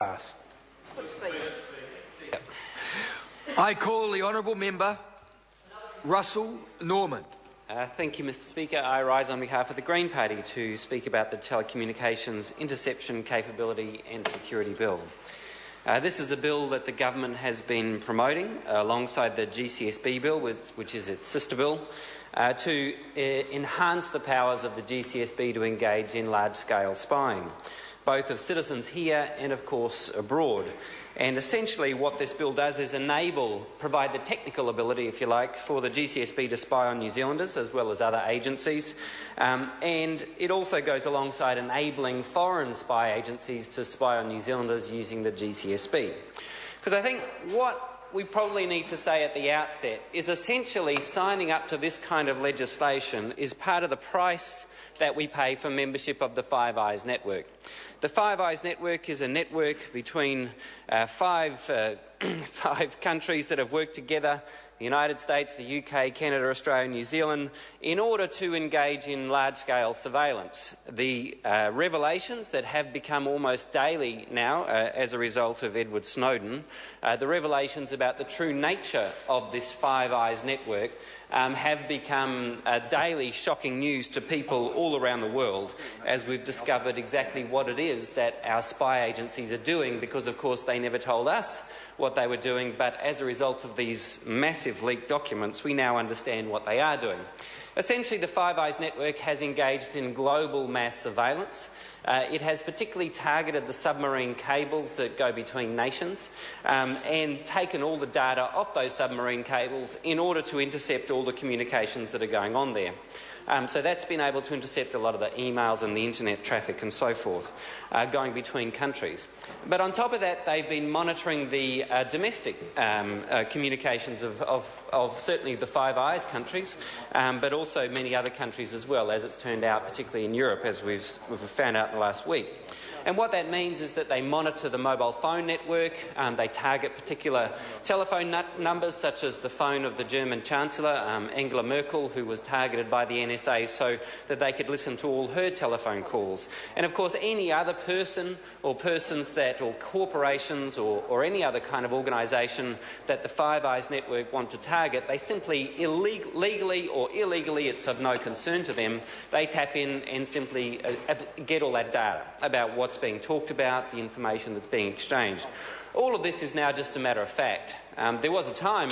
Pass. I call the honourable member Russell Norman. Thank you, Mr Speaker. I rise on behalf of the Green Party to speak about the Telecommunications Interception Capability and Security Bill. This is a bill that the government has been promoting alongside the GCSB bill, which is its sister bill, to enhance the powers of the GCSB to engage in large-scale spying, both of citizens here and, of course, abroad. And essentially what this bill does is provide the technical ability, if you like, for the GCSB to spy on New Zealanders as well as other agencies. And it also goes alongside enabling foreign spy agencies to spy on New Zealanders using the GCSB. Because I think what we probably need to say at the outset is essentially signing up to this kind of legislation is part of the price that we pay for membership of the Five Eyes network. The Five Eyes network is a network between five countries that have worked together, the United States, the UK, Canada, Australia, New Zealand, in order to engage in large-scale surveillance. The revelations that have become almost daily now as a result of Edward Snowden, the revelations about the true nature of this Five Eyes network have become daily shocking news to people all around the world, as we've discovered exactly what it is that our spy agencies are doing, because of course they never told us what they were doing, but as a result of these massive leaked documents we now understand what they are doing. Essentially, the Five Eyes network has engaged in global mass surveillance. It has particularly targeted the submarine cables that go between nations and taken all the data off those submarine cables in order to intercept all the communications that are going on there. So that's been able to intercept a lot of the emails and the internet traffic and so forth going between countries. But on top of that, they've been monitoring the domestic communications of certainly the Five Eyes countries, but also many other countries as well, as it's turned out, particularly in Europe, as we've found out in the last week. And what that means is that they monitor the mobile phone network, they target particular telephone numbers, such as the phone of the German Chancellor, Angela Merkel, who was targeted by the NSA so that they could listen to all her telephone calls. And of course any other person or persons or corporations or any other kind of organisation that the Five Eyes network want to target, they simply legally or illegally, it's of no concern to them, they tap in and simply get all that data about what's being talked about, the information that's being exchanged. All of this is now just a matter of fact. There was a time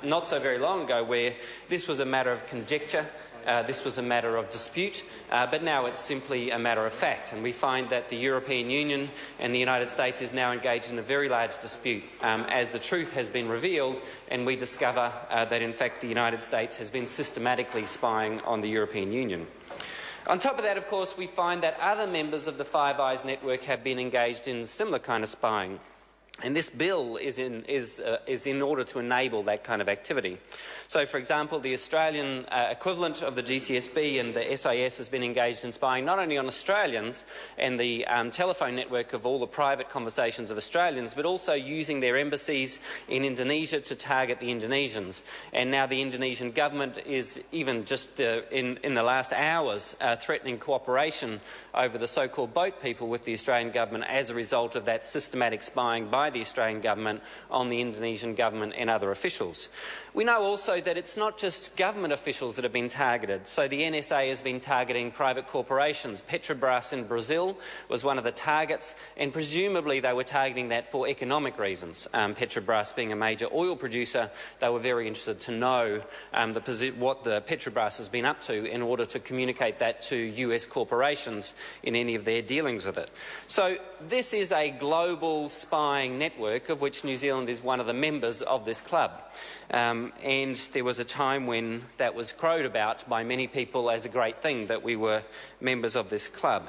not so very long ago where this was a matter of conjecture, this was a matter of dispute, but now it's simply a matter of fact. And we find that the European Union and the United States is now engaged in a very large dispute as the truth has been revealed and we discover that in fact the United States has been systematically spying on the European Union. On top of that, of course, we find that other members of the Five Eyes network have been engaged in similar kind of spying. And this bill is in order to enable that kind of activity. So, for example, the Australian equivalent of the GCSB and the SIS has been engaged in spying not only on Australians and the telephone network of all the private conversations of Australians, but also using their embassies in Indonesia to target the Indonesians. And now the Indonesian government is even just in the last hours threatening cooperation over the so-called boat people with the Australian government as a result of that systematic spying by the Australian government on the Indonesian government and other officials. We know also that it's not just government officials that have been targeted. So the NSA has been targeting private corporations. Petrobras in Brazil was one of the targets, and presumably they were targeting that for economic reasons. Petrobras being a major oil producer, they were very interested to know what the Petrobras has been up to in order to communicate that to US corporations in any of their dealings with it. So this is a global spying network of which New Zealand is one of the members of this club. And there was a time when that was crowed about by many people as a great thing that we were members of this club.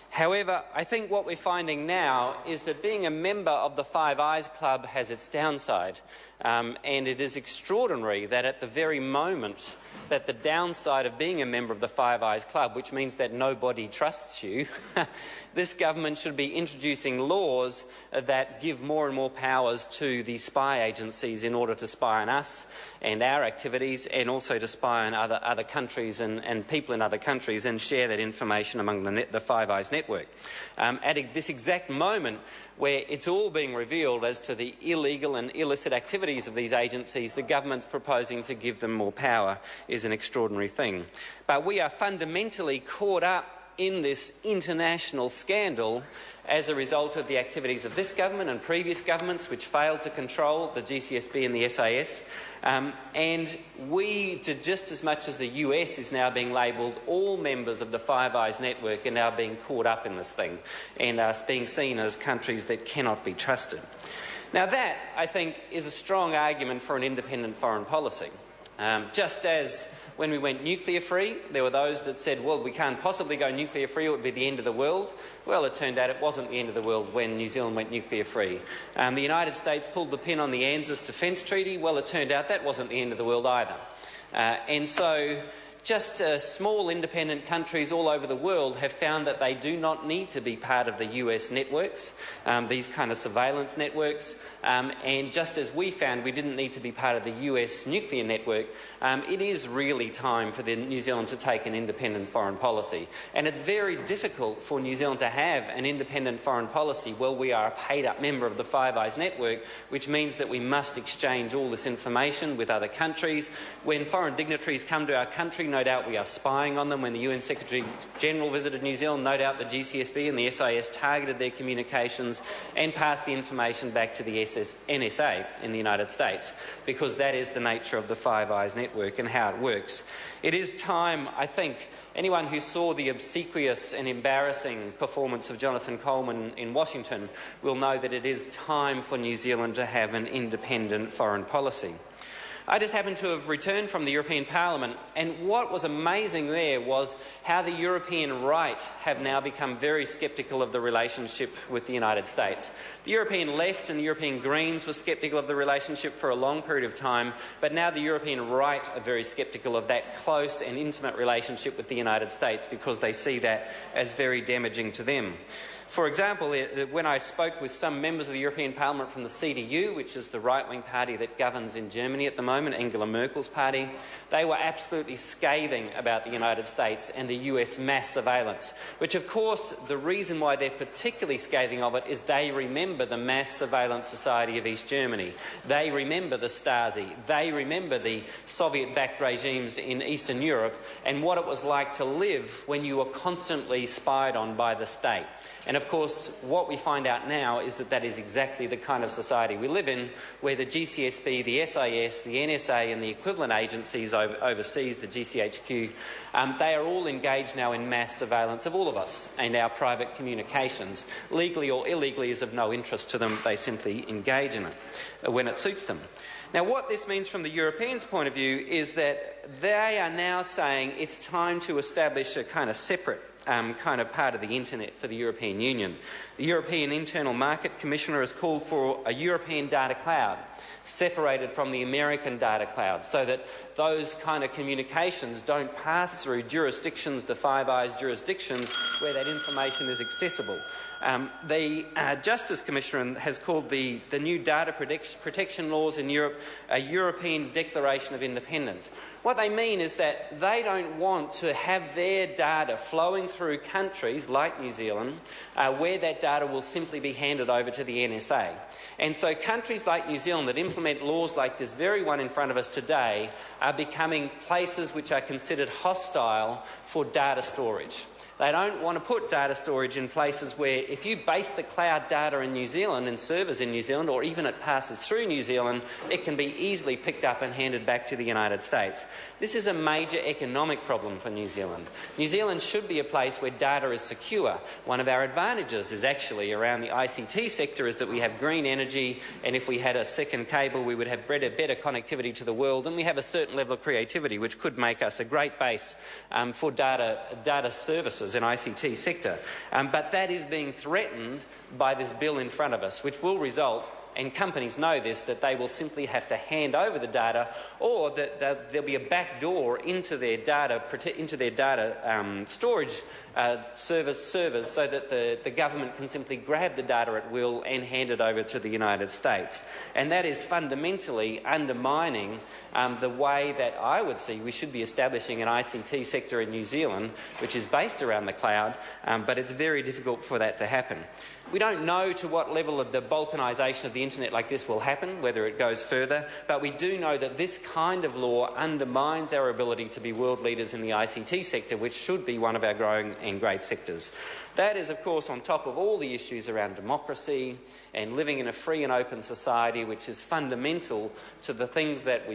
However, I think what we're finding now is that being a member of the Five Eyes Club has its downside. And it is extraordinary that at the very moment that the downside of being a member of the Five Eyes Club, which means that nobody trusts you, this government should be introducing laws that give more and more powers to the spy agencies in order to spy on us and our activities, and also to spy on other countries and people in other countries, and share that information among the Five Eyes network. At this exact moment where it's all being revealed as to the illegal and illicit activities of these agencies, the government's proposing to give them more power is an extraordinary thing. But we are fundamentally caught up in this international scandal as a result of the activities of this government and previous governments which failed to control the GCSB and the SAS. And we, just as much as the US is now being labelled, all members of the Five Eyes network are now being caught up in this thing and are being seen as countries that cannot be trusted. Now that, I think, is a strong argument for an independent foreign policy. Just as when we went nuclear-free, there were those that said, well, we can't possibly go nuclear-free, it would be the end of the world. Well, it turned out it wasn't the end of the world when New Zealand went nuclear-free. The United States pulled the pin on the ANZUS Defence Treaty. Well, it turned out that wasn't the end of the world either. And so just small independent countries all over the world have found that they do not need to be part of the US networks, these kind of surveillance networks, and just as we found we didn't need to be part of the US nuclear network, it is really time for New Zealand to take an independent foreign policy. And it's very difficult for New Zealand to have an independent foreign policy while we are a paid-up member of the Five Eyes network, which means that we must exchange all this information with other countries. When foreign dignitaries come to our country, no doubt we are spying on them. When the UN Secretary-General visited New Zealand, no doubt the GCSB and the SAS targeted their communications and passed the information back to the NSA in the United States, because that is the nature of the Five Eyes network and how it works. It is time, I think, anyone who saw the obsequious and embarrassing performance of Jonathan Coleman in Washington will know that it is time for New Zealand to have an independent foreign policy. I just happened to have returned from the European Parliament, and what was amazing there was how the European right have now become very sceptical of the relationship with the United States. The European left and the European Greens were sceptical of the relationship for a long period of time, but now the European right are very sceptical of that close and intimate relationship with the United States, because they see that as very damaging to them. For example, when I spoke with some members of the European Parliament from the CDU, which is the right-wing party that governs in Germany at the moment, Angela Merkel's party, they were absolutely scathing about the United States and the US mass surveillance, which of course the reason why they're particularly scathing of it is they remember the mass surveillance society of East Germany. They remember the Stasi. They remember the Soviet-backed regimes in Eastern Europe and what it was like to live when you were constantly spied on by the state. And of course, what we find out now is that that is exactly the kind of society we live in, where the GCSB, the SIS, the NSA and the equivalent agencies overseas, the GCHQ, they are all engaged now in mass surveillance of all of us and our private communications. Legally or illegally is of no interest to them. They simply engage in it when it suits them. Now, what this means from the Europeans' point of view is that they are now saying it's time to establish a kind of separate kind of part of the internet for the European Union. The European Internal Market Commissioner has called for a European data cloud separated from the American data cloud, so that those kind of communications don't pass through jurisdictions, the Five Eyes jurisdictions, where that information is accessible. The Justice Commissioner has called the new data protection laws in Europe a European Declaration of Independence. What they mean is that they don't want to have their data flowing through countries like New Zealand where that data will simply be handed over to the NSA. And so countries like New Zealand that implement laws like this very one in front of us today are becoming places which are considered hostile for data storage. They don't want to put data storage in places where if you base the cloud data in New Zealand and servers in New Zealand, or even it passes through New Zealand, it can be easily picked up and handed back to the United States. This is a major economic problem for New Zealand. New Zealand should be a place where data is secure. One of our advantages is actually around the ICT sector is that we have green energy, and if we had a second cable we would have better connectivity to the world, and we have a certain level of creativity which could make us a great base for data services in ICT sector. But that is being threatened by this bill in front of us, which will result, and companies know this, that they will simply have to hand over the data, or that there'll be a back door into their data storage servers, so that the government can simply grab the data at will and hand it over to the United States. And that is fundamentally undermining the way that I would see we should be establishing an ICT sector in New Zealand, which is based around the cloud, but it's very difficult for that to happen. We don't know to what level of the balkanisation of the internet like this will happen, whether it goes further, but we do know that this kind of law undermines our ability to be world leaders in the ICT sector, which should be one of our growing and great sectors. That is, of course, on top of all the issues around democracy and living in a free and open society, which is fundamental to the things that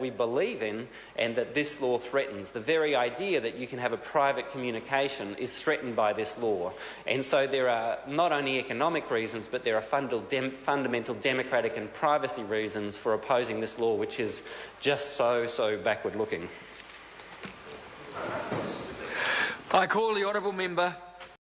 we believe in and that this law threatens. The very idea that you can have a private communication is threatened by this law. And so there are not only economic reasons, but there are fundamental democratic and privacy reasons for opposing this law, which is just so backward-looking. I call the honourable member